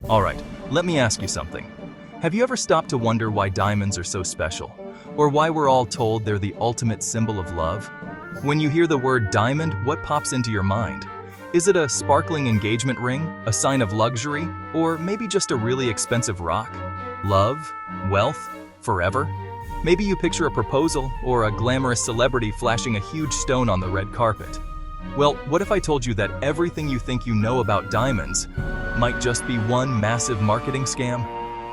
Alright, let me ask you something. Have you ever stopped to wonder why diamonds are so special? Or why we're all told they're the ultimate symbol of love? When you hear the word diamond, what pops into your mind? Is it a sparkling engagement ring, a sign of luxury, or maybe just a really expensive rock? Love? Wealth? Forever? Maybe you picture a proposal or a glamorous celebrity flashing a huge stone on the red carpet. Well, what if I told you that everything you think you know about diamonds might just be one massive marketing scam?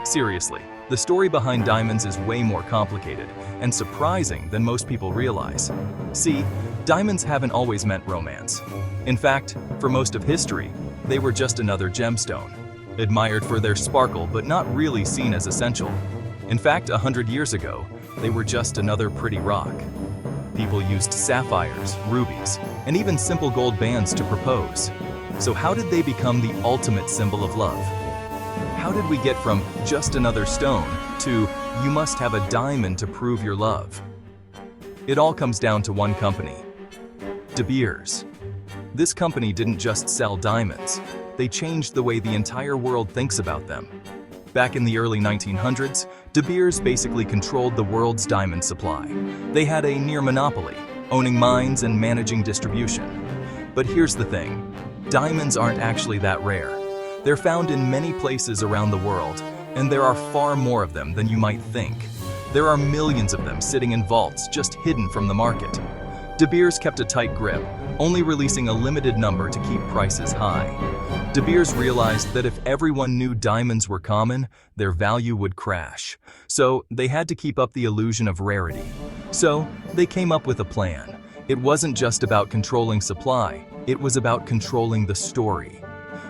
Seriously, the story behind diamonds is way more complicated and surprising than most people realize. See, diamonds haven't always meant romance. In fact, for most of history, they were just another gemstone, admired for their sparkle but not really seen as essential. In fact, 100 years ago, they were just another pretty rock. People used sapphires, rubies, and even simple gold bands to propose. So how did they become the ultimate symbol of love? How did we get from just another stone to you must have a diamond to prove your love? It all comes down to one company, De Beers. This company didn't just sell diamonds, they changed the way the entire world thinks about them. Back in the early 1900s, De Beers basically controlled the world's diamond supply. They had a near monopoly, owning mines and managing distribution. But here's the thing, diamonds aren't actually that rare. They're found in many places around the world, and there are far more of them than you might think. There are millions of them sitting in vaults just hidden from the market. De Beers kept a tight grip, only releasing a limited number to keep prices high. De Beers realized that if everyone knew diamonds were common, their value would crash. So they had to keep up the illusion of rarity. So they came up with a plan. It wasn't just about controlling supply, it was about controlling the story.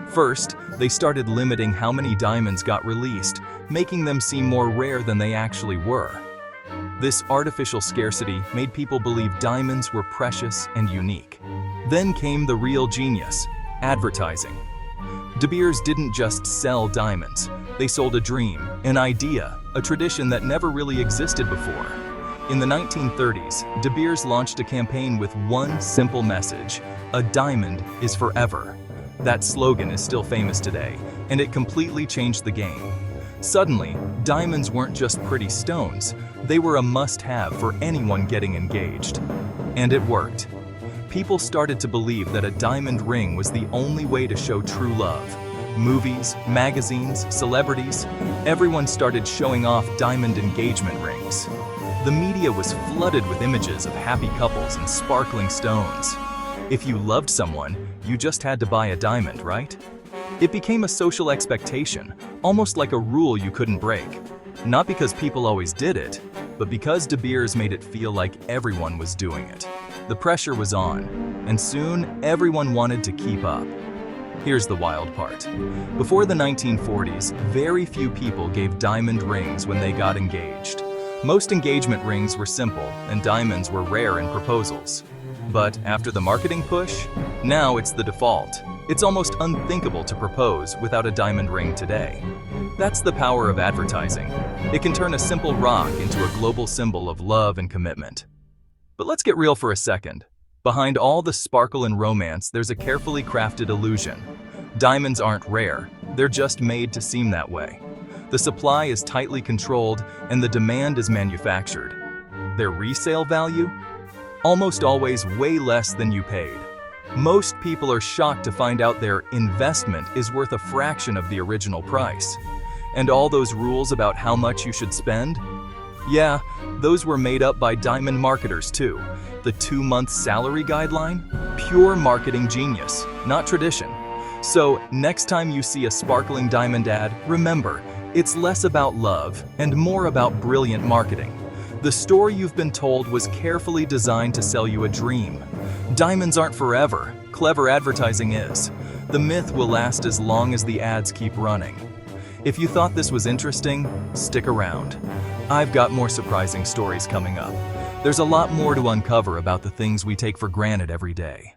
First, they started limiting how many diamonds got released, making them seem more rare than they actually were. This artificial scarcity made people believe diamonds were precious and unique. Then came the real genius, advertising. De Beers didn't just sell diamonds. They sold a dream, an idea, a tradition that never really existed before. In the 1930s, De Beers launched a campaign with one simple message: a diamond is forever. That slogan is still famous today, and it completely changed the game. Suddenly, diamonds weren't just pretty stones, they were a must-have for anyone getting engaged. And it worked. People started to believe that a diamond ring was the only way to show true love. Movies, magazines, celebrities, everyone started showing off diamond engagement rings. The media was flooded with images of happy couples and sparkling stones. If you loved someone, you just had to buy a diamond, right? It became a social expectation, almost like a rule you couldn't break. Not because people always did it, but because De Beers made it feel like everyone was doing it. The pressure was on, and soon everyone wanted to keep up. Here's the wild part. Before the 1940s, very few people gave diamond rings when they got engaged. Most engagement rings were simple, and diamonds were rare in proposals. But after the marketing push, now it's the default. It's almost unthinkable to propose without a diamond ring today. That's the power of advertising. It can turn a simple rock into a global symbol of love and commitment. But let's get real for a second. Behind all the sparkle and romance, there's a carefully crafted illusion. Diamonds aren't rare, they're just made to seem that way. The supply is tightly controlled and the demand is manufactured. Their resale value? Almost always way less than you paid. Most people are shocked to find out their investment is worth a fraction of the original price. And all those rules about how much you should spend? Yeah, those were made up by diamond marketers too. The 2-month salary guideline? Pure marketing genius, not tradition. So next time you see a sparkling diamond ad, remember, it's less about love and more about brilliant marketing. The story you've been told was carefully designed to sell you a dream. Diamonds aren't forever, clever advertising is. The myth will last as long as the ads keep running. If you thought this was interesting, stick around. I've got more surprising stories coming up. There's a lot more to uncover about the things we take for granted every day.